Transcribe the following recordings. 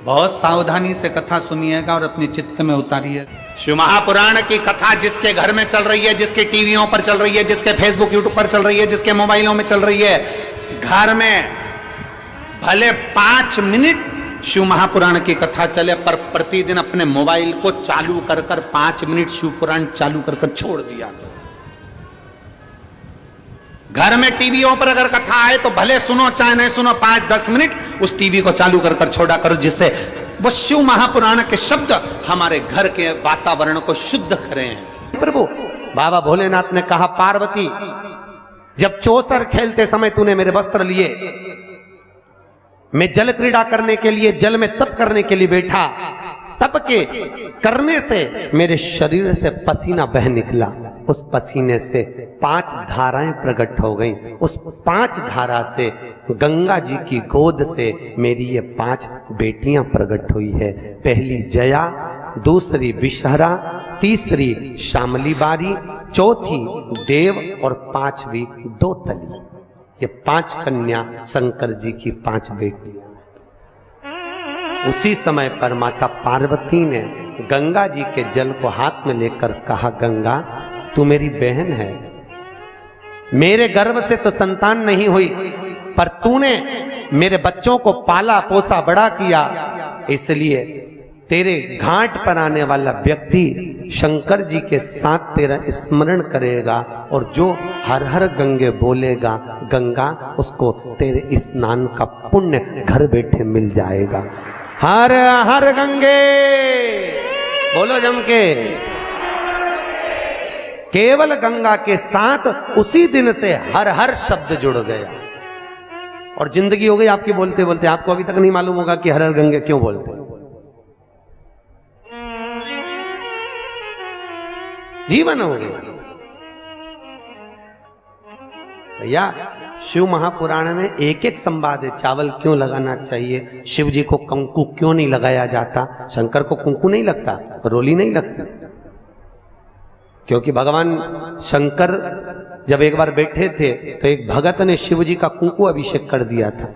बहुत सावधानी से कथा सुनिएगा और अपने चित्त में उतारिएगा। शिव महापुराण की कथा जिसके घर में चल रही है, जिसके टीवियों पर चल रही है, जिसके फेसबुक यूट्यूब पर चल रही है, जिसके मोबाइलों में चल रही है, घर में भले 5 मिनट शिव महापुराण की कथा चले, पर प्रतिदिन अपने मोबाइल को चालू कर 5 मिनट शिव पुराण चालू कर छोड़ दिया। घर में टीवियों पर अगर कथा आए तो भले सुनो चाहे नहीं सुनो, 5-10 मिनट उस टीवी को चालू कर छोड़ा करो, जिससे वो शिव महापुराण के शब्द हमारे घर के वातावरण को शुद्ध करें। प्रभु बाबा भोलेनाथ ने कहा, पार्वती जब चौसर खेलते समय तूने मेरे वस्त्र लिए, मैं जल क्रीड़ा करने के लिए, जल में तप करने के लिए बैठा, तप के करने से मेरे शरीर से पसीना बह निकला, उस पसीने से 5 धाराएं प्रकट हो गईं। उस 5 धारा से गंगा जी की गोद से मेरी ये 5 बेटियां प्रकट हुई है। पहली जया, दूसरी विषहरा, तीसरी शामली बारी, चौथी देव और 5वीं दोतली। ये 5 कन्या शंकर जी की 5 बेटी। उसी समय पर माता पार्वती ने गंगा जी के जल को हाथ में लेकर कहा, गंगा तू मेरी बहन है, मेरे गर्भ से तो संतान नहीं हुई, पर तूने मेरे बच्चों को पाला पोसा बड़ा किया, इसलिए तेरे घाट पर आने वाला व्यक्ति शंकर जी के साथ तेरा स्मरण करेगा और जो हर हर गंगे बोलेगा, गंगा उसको तेरे स्नान का पुण्य घर बैठे मिल जाएगा। हर हर गंगे बोलो जम के। केवल गंगा के साथ उसी दिन से हर हर शब्द जुड़ गया और जिंदगी हो गई आपकी बोलते बोलते। आपको अभी तक नहीं मालूम होगा कि हर हर गंगे क्यों बोलते। जीवन हो गया भैया। शिव महापुराण में एक एक संवाद है। चावल क्यों लगाना चाहिए, शिव जी को कंकु क्यों नहीं लगाया जाता, शंकर को कुंकू नहीं लगता, रोली नहीं लगती, क्योंकि भगवान शंकर जब एक बार बैठे थे तो एक भगत ने शिव जी का कुंकू अभिषेक कर दिया था।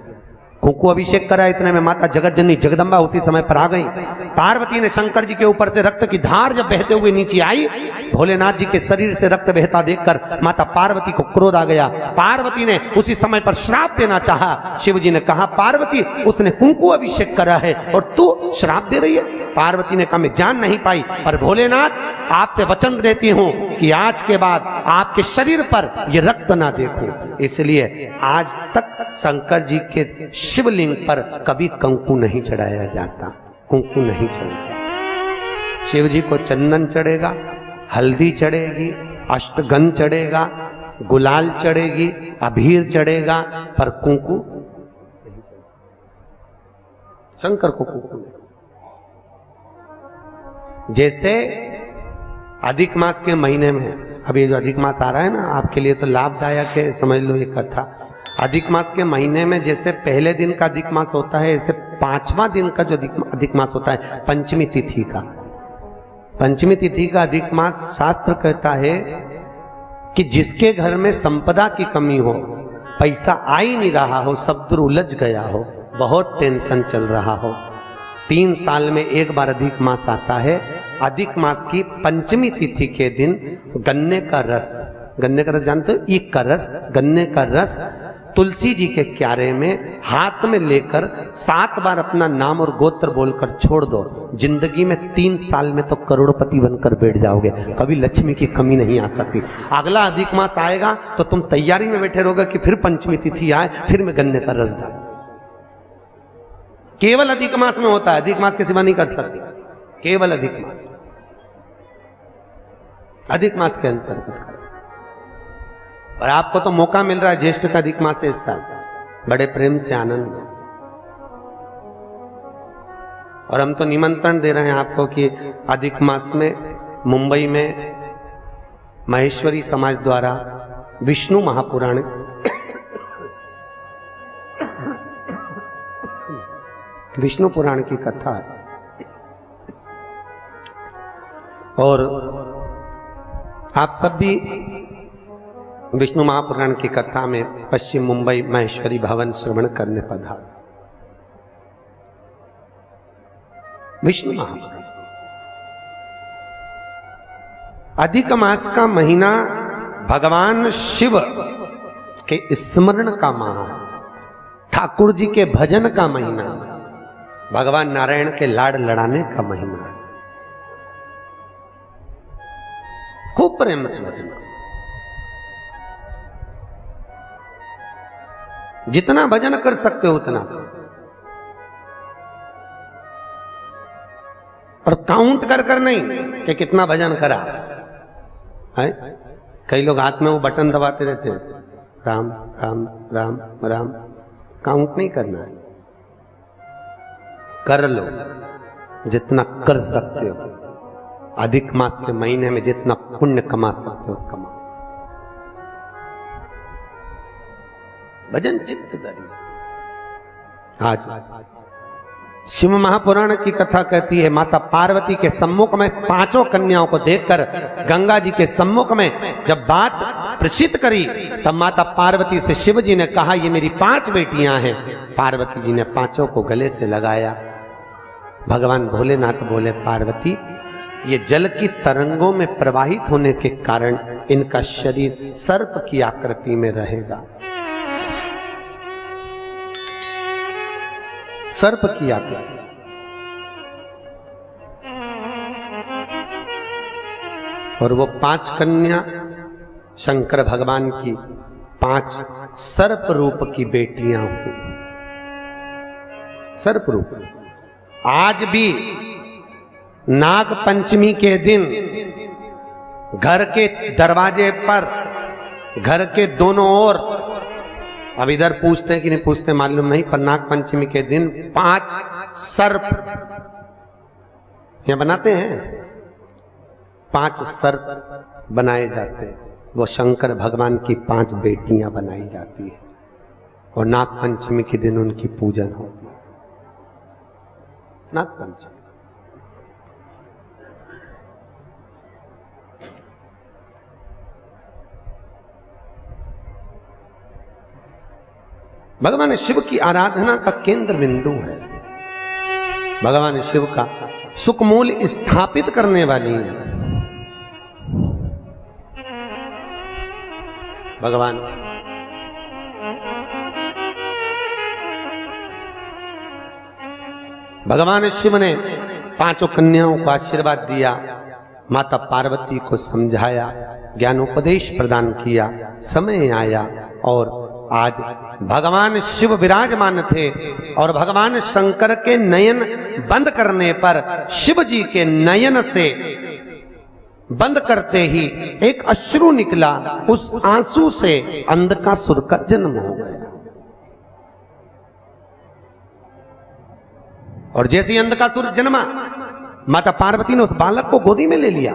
कुंकू अभिषेक करा, इतने में माता जगत जननी जगदम्बा उसी समय पर आ गई। पार्वती ने शंकर जी के ऊपर से रक्त की धार जब बहते हुए नीचे आई, भोलेनाथ जी के शरीर से रक्त बहता देखकर माता पार्वती को क्रोध आ गया। पार्वती ने उसी समय पर श्राप देना चाहा। शिव जी ने कहा, पार्वती उसने कुंकू अभिषेक करा है और तू श्राप दे रही है। पार्वती ने कहा, मैं जान नहीं पाई, पर भोलेनाथ आपसे वचन देती हूं कि आज के बाद आपके शरीर पर यह रक्त ना देखूं। इसलिए आज तक शंकर जी के शिवलिंग पर कभी कंकु नहीं चढ़ाया जाता, कुंकू नहीं चढ़ेगा। शिव जी को चंदन चढ़ेगा, हल्दी चढ़ेगी, अष्टगंध चढ़ेगा, गुलाल चढ़ेगी, अबीर चढ़ेगा, पर कुंकू शंकर को कुंकू नहीं। जैसे अधिक मास के महीने में, अभी जो अधिक मास आ रहा है ना, आपके लिए तो लाभदायक है, समझ लो ये कथा। अधिक मास के महीने में जैसे पहले दिन का अधिक मास होता है, ऐसे 5वां दिन का जो अधिक मास होता है, पंचमी तिथि का, पंचमी तिथि का अधिक मास, शास्त्र कहता है कि जिसके घर में संपदा की कमी हो, पैसा आ ही नहीं रहा हो, सब दूर उलझ गया हो, बहुत टेंशन चल रहा हो, 3 साल में एक बार अधिक मास आता है। अधिक मास की पंचमी तिथि के दिन गन्ने का रस, गन्ने का रस जानते हो, ईख का रस, गन्ने का रस तुलसी जी के क्यारे में हाथ में लेकर 7 बार अपना नाम और गोत्र बोलकर छोड़ दो। जिंदगी में 3 साल में तो करोड़पति बनकर बैठ जाओगे, कभी लक्ष्मी की कमी नहीं आ सकती। अगला अधिक मास आएगा तो तुम तैयारी में बैठे रहोगे कि फिर पंचमी तिथि आए, फिर मैं गन्ने का रस डाल। केवल अधिक मास में होता है, अधिक मास के सिवा नहीं कर सकते, केवल अधिक मास, अधिक मास के अंतर्गत। और आपको तो मौका मिल रहा है ज्येष्ठ का अधिक मास है इस साल, बड़े प्रेम से आनंद में। और हम तो निमंत्रण दे रहे हैं आपको कि अधिक मास में मुंबई में महेश्वरी समाज द्वारा विष्णु महापुराण विष्णु पुराण की कथा है और आप सब भी विष्णु महापुराण की कथा में पश्चिम मुंबई महेश्वरी भवन श्रवण करने पधार। विष्णु महापुराण। अधिक मास का महीना भगवान शिव के स्मरण का माह, ठाकुर जी के भजन का महीना, भगवान नारायण के लाड़ लड़ाने का महीना। खूब प्रेम से भजन करो, जितना भजन कर सकते हो उतना, और काउंट कर कर नहीं कि कितना भजन करा है। कई लोग हाथ में वो बटन दबाते रहते हैं, राम राम राम राम, काउंट नहीं करना है, कर लो जितना कर सकते हो। अधिक मास के महीने में जितना पुण्य कमा सकते हो कमाओ। भजन चित्त धरी। आज शिव महापुराण की कथा कहती है, माता पार्वती के सम्मुख में पांचों कन्याओं को देखकर गंगा जी के सम्मुख में जब बात प्रसिद्ध करी, तब माता पार्वती से शिव जी ने कहा, ये मेरी 5 बेटियां हैं। पार्वती जी ने पांचों को गले से लगाया। भगवान भोलेनाथ बोले, पार्वती ये जल की तरंगों में प्रवाहित होने के कारण इनका शरीर सर्प की आकृति में रहेगा। सर्प की आकृति। और वो 5 कन्या शंकर भगवान की 5 सर्प रूप की बेटियां हुई। सर्प रूप। आज भी नाग पंचमी के दिन घर के दरवाजे पर, घर के दोनों ओर, अब इधर पूछते हैं कि नहीं पूछते मालूम नहीं, पर नाग पंचमी के दिन 5 सर्प यहां बनाते हैं। 5 सर्प बनाए जाते हैं। वो शंकर भगवान की 5 बेटियां बनाई जाती है और नाग पंचमी के दिन उनकी पूजन होती है। नाग पंचमी। भगवान शिव की आराधना का केंद्र बिंदु है। भगवान शिव का सुखमूल स्थापित करने वाली है। भगवान भगवान शिव ने 5 कन्याओं को आशीर्वाद दिया, माता पार्वती को समझाया, ज्ञानोपदेश प्रदान किया। समय आया और आज भगवान शिव विराजमान थे और भगवान शंकर के नयन बंद करने पर शिव जी के नयन से बंद करते ही एक अश्रु निकला। उस आंसू से अंधकासुर का जन्म हो गया। और जैसे ही अंधकासुर जन्मा, माता पार्वती ने उस बालक को गोदी में ले लिया।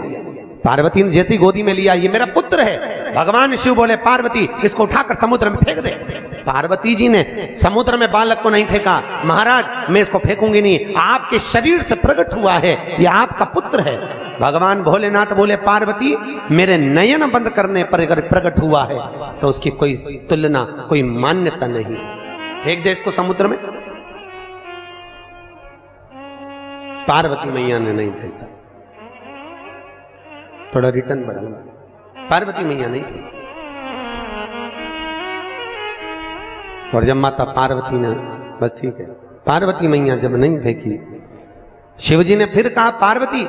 पार्वती ने जैसी गोदी में लिया, ये मेरा पुत्र है। भगवान शिव बोले, पार्वती इसको उठाकर समुद्र में फेंक दे। पार्वती जी ने समुद्र में बालक को नहीं फेंका। महाराज मैं इसको फेंकूंगी नहीं, आपके शरीर से प्रकट हुआ है, ये आपका पुत्र है। भगवान भोलेनाथ बोले, पार्वती मेरे नयन बंद करने पर अगर प्रकट हुआ है तो उसकी कोई तुलना, कोई मान्यता नहीं। फेंक दे इसको समुद्र में। पार्वती मैया ने नहीं फेंका। थोड़ा रिटर्न बढ़ा। पार्वती मैया नहीं फेंकी। और जब माता पार्वती ने, बस ठीक है, पार्वती मैया जब नहीं फेंकी, शिवजी ने फिर कहा, पार्वती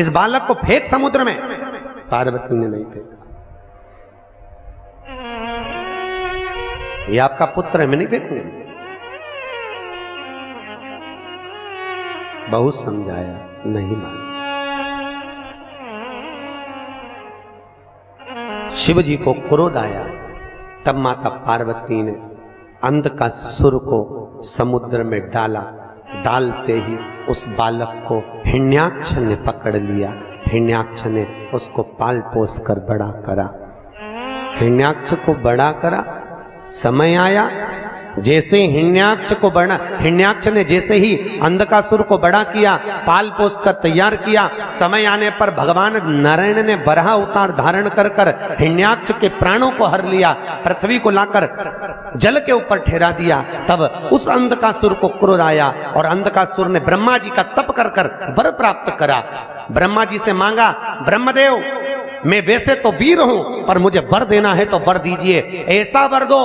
इस बालक को फेंक समुद्र में। पार्वती ने नहीं फेंका। ये आपका पुत्र है, मैं नहीं फेंकूंगी। बहुत समझाया, नहीं माना। शिव जी को क्रोध आया। तब माता पार्वती ने अंधकासुर को समुद्र में डाला। डालते ही उस बालक को हिरण्याक्ष ने पकड़ लिया। हिरण्याक्ष ने उसको पाल पोस कर बड़ा करा। हिरण्याक्ष को बड़ा करा। समय आया, जैसे हिरण्याक्ष ने जैसे ही अंधकासुर को बड़ा किया, पाल पोस कर तैयार किया, समय आने पर भगवान नारायण ने बराह अवतार धारण कर हिरण्याक्ष के प्राणों को हर लिया। पृथ्वी को लाकर जल के ऊपर ठहरा दिया, तब उस अंधकासुर को क्रोध आया और अंधकासुर ने ब्रह्मा जी का तप कर कर वर प्राप्त करा। ब्रह्मा जी से मांगा, ब्रह्मदेव मैं वैसे तो वीर हूं पर मुझे वर देना है तो वर दीजिए, ऐसा वर दो।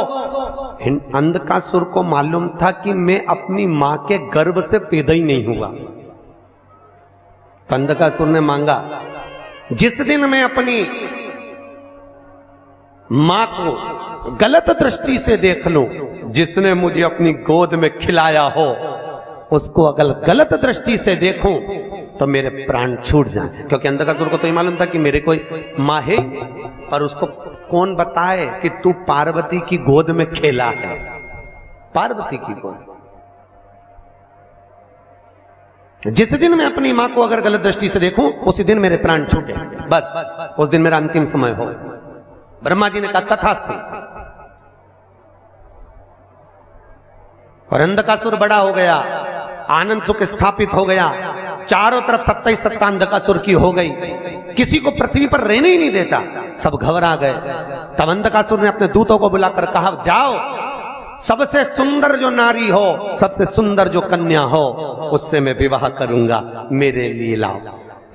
अंधकासुर को मालूम था कि मैं अपनी मां के गर्भ से पैदा ही नहीं हुआ। तो अंधकासुर ने मांगा, जिस दिन मैं अपनी मां को गलत दृष्टि से देख लूं, जिसने मुझे अपनी गोद में खिलाया हो उसको अगर गलत दृष्टि से देखूं तो मेरे प्राण छूट जाएं। क्योंकि अंधकासुर को तो ये मालूम था कि मेरे कोई मां है, पर उसको कौन बताए कि तू पार्वती की गोद में खेला है। पार्वती की गोद, जिस दिन मैं अपनी मां को अगर गलत दृष्टि से देखूं उसी दिन मेरे प्राण छूटे, बस उस दिन मेरा अंतिम समय हो। ब्रह्मा जी ने कहा तथास्तु। और अंधकासुर बड़ा हो गया, आनंद सुख स्थापित हो गया, चारों तरफ सत्ता ही सत्ता अंधकासुर की हो गई, किसी को पृथ्वी पर रहने ही नहीं देता, सब घबरा गए। तब अंधकासुर ने अपने दूतों को बुलाकर कहा, जाओ सबसे सुंदर जो नारी हो, सबसे सुंदर जो कन्या हो, उससे मैं विवाह करूंगा, मेरे लिए लाओ।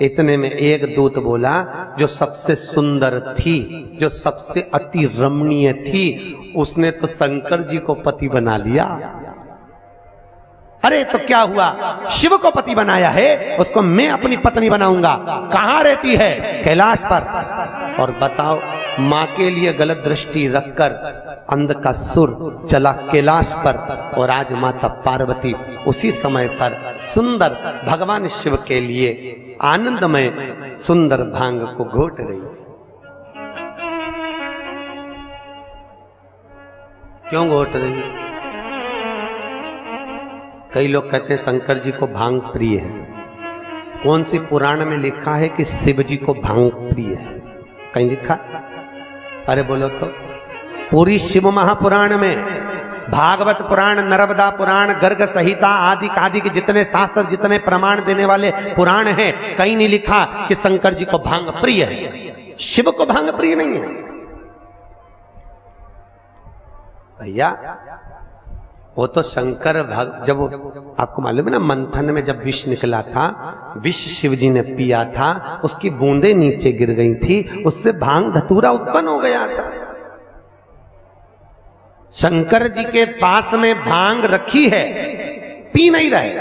इतने में एक दूत बोला, जो सबसे सुंदर थी, जो सबसे अति रमणीय थी, उसने तो शंकर जी को पति बना लिया। अरे तो क्या हुआ, शिव को पति बनाया है, उसको मैं अपनी पत्नी बनाऊंगा। कहां रहती है? कैलाश पर। और बताओ, मां के लिए गलत दृष्टि रखकर अंधकासुर चला कैलाश पर, और आज माता पार्वती उसी समय पर सुंदर भगवान शिव के लिए आनंदमय सुंदर भांग को घोट रही। क्यों घोट रही? कई लोग कहते हैं शंकर जी को भांग प्रिय है। कौन सी पुराण में लिखा है कि शिव जी को भांग प्रिय है? कहीं लिखा? अरे बोलो तो। पूरी शिव महापुराण में, भागवत पुराण, नर्मदा पुराण, गर्ग संहिता आदि आदि के जितने शास्त्र, जितने प्रमाण देने वाले पुराण हैं, कहीं नहीं लिखा कि शंकर जी को भांग प्रिय है। शिव को भांग प्रिय नहीं है भैया। वो तो शंकर जब आपको मालूम है ना, मंथन में जब विष निकला था, विष शिव जी ने पिया था, उसकी बूंदें नीचे गिर गई थी, उससे भांग धतूरा उत्पन्न हो गया था। शंकर जी के पास में भांग रखी है, पी नहीं रहे।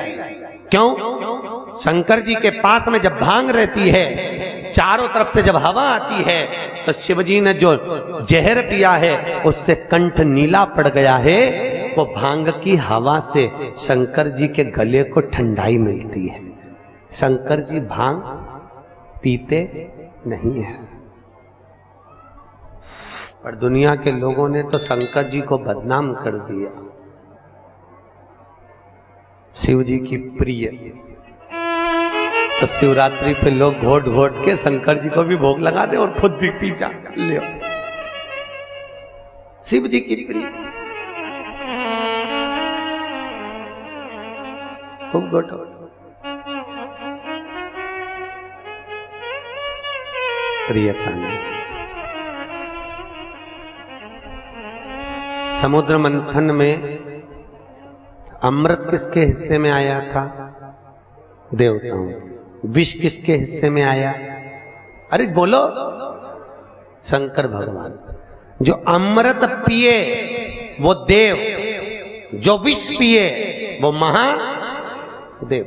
क्यों? शंकर जी के पास में जब भांग रहती है, चारों तरफ से जब हवा आती है, तो शिव जी ने जो जहर पिया है उससे कंठ नीला पड़ गया है। वो भांग की हवा से शंकर जी के गले को ठंडाई मिलती है। शंकर जी भांग पीते नहीं है, पर दुनिया के लोगों ने तो शंकर जी को बदनाम कर दिया। शिव जी की प्रिय, तो शिवरात्रि पे लोग घोट घोट के शंकर जी को भी भोग लगा दे और खुद भी पी जा ले। शिव जी की प्रिय, खूब घोटो। प्रियता ने समुद्र मंथन में अमृत किसके हिस्से में आया था? देवताओं। विष किसके हिस्से में आया? अरे बोलो, शंकर भगवान। जो अमृत पिए वो देव, जो विष पिए वो महादेव।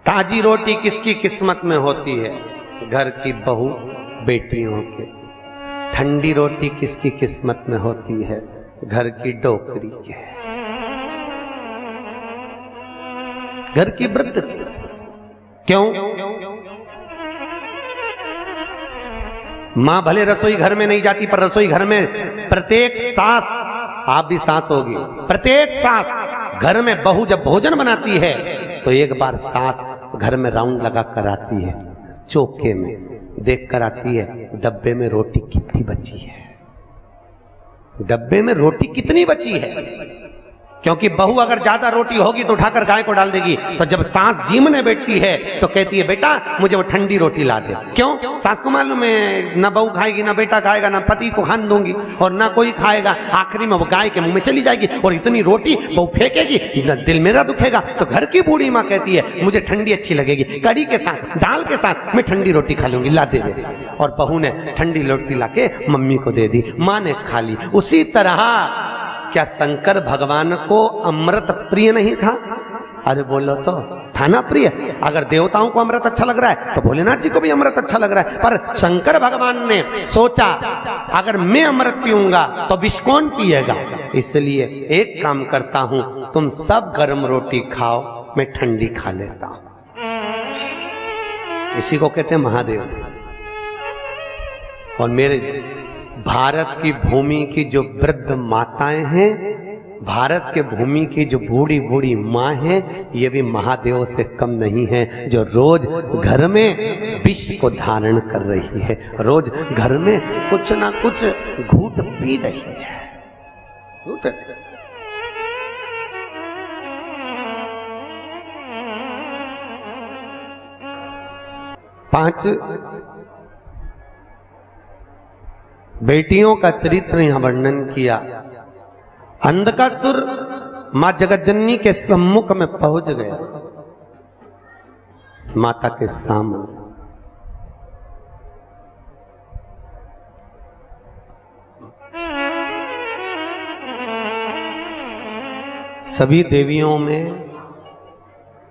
ताजी रोटी किसकी किस्मत में होती है? घर की बहू बेटियों के। ठंडी रोटी किसकी किस्मत में होती है? घर की डोकरी के, घर की वृद्ध। क्यों? मां भले रसोई घर में नहीं जाती, पर रसोई घर में प्रत्येक सास, आप भी सास होगी, प्रत्येक सास घर में बहू जब भोजन बनाती है तो एक बार सास घर में राउंड लगा कर आती है, चौके में देख कर आती है डब्बे में रोटी कितनी बची है, डब्बे में रोटी कितनी बची है। क्योंकि बहू अगर ज्यादा रोटी होगी तो उठाकर गाय को डाल देगी। तो जब सास जीमने बैठती है तो कहती है बेटा मुझे वो ठंडी रोटी ला दे। क्यों? सास को मालूम है ना बहू खाएगी, ना बेटा खाएगा, ना पति को खाने दूंगी और ना कोई खाएगा। आखिरी में वो गाय के मुंह में चली जाएगी और इतनी रोटी बहू फेंकेगी, दिल मेरा दुखेगा। तो घर की बूढ़ी माँ कहती है मुझे ठंडी अच्छी लगेगी, कड़ी के साथ, दाल के साथ मैं ठंडी रोटी खा लूंगी, ला दे। और बहू ने ठंडी रोटी लाके मम्मी को दे दी, माँ ने खा ली। उसी तरह क्या शंकर भगवान को अमृत प्रिय नहीं था? अरे बोलो तो, था ना प्रिय। अगर देवताओं को अमृत अच्छा लग रहा है तो भोलेनाथ जी को भी अमृत अच्छा लग रहा है। पर शंकर भगवान ने सोचा अगर मैं अमृत पीऊंगा तो विष कौन पिएगा? इसलिए एक काम करता हूं, तुम सब गर्म रोटी खाओ, मैं ठंडी खा लेता हूं। इसी को कहते हैं महादेव। और मेरे भारत की भूमि की जो वृद्ध माताएं हैं, भारत के भूमि की जो बूढ़ी बूढ़ी माँ है, ये भी महादेव से कम नहीं है, जो रोज घर में विष को धारण कर रही है, रोज घर में कुछ ना कुछ घूट पी रही है। 5 बेटियों का चरित्र यहां वर्णन किया। अंधकासुर मां जगतजननी के सम्मुख में पहुंच गया, माता के सामने। सभी देवियों में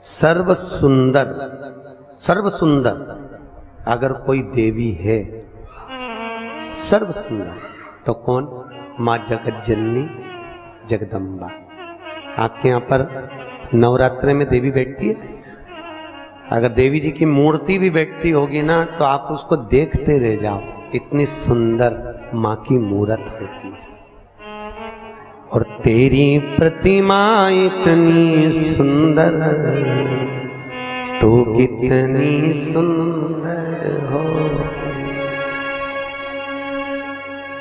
सर्व सुंदर अगर कोई देवी है, सर्व सुंदर, तो कौन? मां जगतजननी जगदम्बा। आपके यहां पर नवरात्रि में देवी बैठती है। अगर देवी जी की मूर्ति भी बैठती होगी ना तो आप उसको देखते रह जाओ, इतनी सुंदर मां की मूर्त होती है। और तेरी प्रतिमा इतनी सुंदर, तू कितनी सुंदर हो।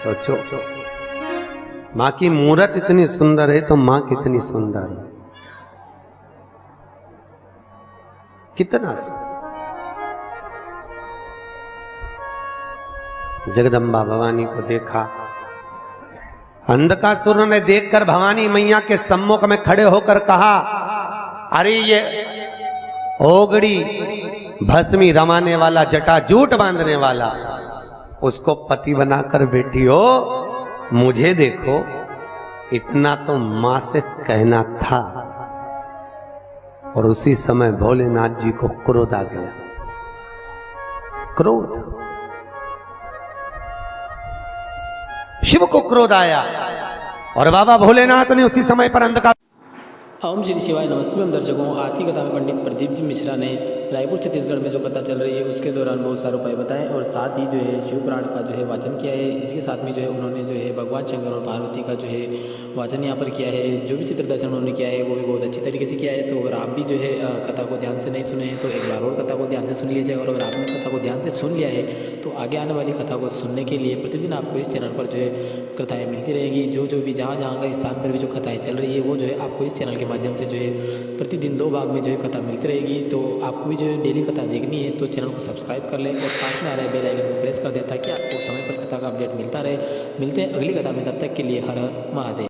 सोचो, मां की मूर्त इतनी सुंदर है तो मां कितनी सुंदर है, कितना सुंदर। जगदम्बा भवानी को देखा, अंधकासुर ने देखकर भवानी मैया के सम्मुख में खड़े होकर कहा, अरे ये ओगड़ी भस्मी रमाने वाला, जटा जूट बांधने वाला, उसको पति बनाकर बैठी हो, मुझे देखो, इतना तो मां से कहना था। और उसी समय भोलेनाथ जी को क्रोध आ गया, क्रोध, शिव को क्रोध आया और बाबा भोलेनाथ ने उसी समय पर अंधकार। ओम श्री शिवाय नमस्ते। हम दर्शकों, आज की कथा में पंडित प्रदीप जी मिश्रा ने रायपुर छत्तीसगढ़ में जो कथा चल रही है उसके दौरान बहुत सारे उपाय बताएं और साथ ही जो है शिव पुराण का जो है वाचन किया है। इसके साथ में जो है उन्होंने जो है भगवान शंकर और पार्वती का जो है वाचन यहाँ पर किया है। जो भी चित्र दर्शन उन्होंने किया है वो भी बहुत अच्छी तरीके से किया है। तो अगर आप भी जो है कथा को ध्यान से नहीं सुने हैं तो एक बार और कथा को ध्यान से सुन लीजिएगा। और अगर आपने कथा को ध्यान से सुन लिया है तो आगे आने वाली कथा को सुनने के लिए प्रतिदिन आपको इस चैनल पर जो है कथाएँ मिलती रहेंगी। जो भी जहाँ का स्थान पर भी जो कथाएँ चल रही है वो जो है आपको इस चैनल के माध्यम से जो है प्रतिदिन 2 भाग में जो है कथा मिलती रहेगी। तो आपको भी जो है डेली कथा देखनी है तो चैनल को सब्सक्राइब कर लें और पास में आ रहे बेल आइकन को प्रेस कर दें ताकि आपको समय पर कथा का अपडेट मिलता रहे। मिलते हैं अगली कथा में, तब तक के लिए हर हर महादेव।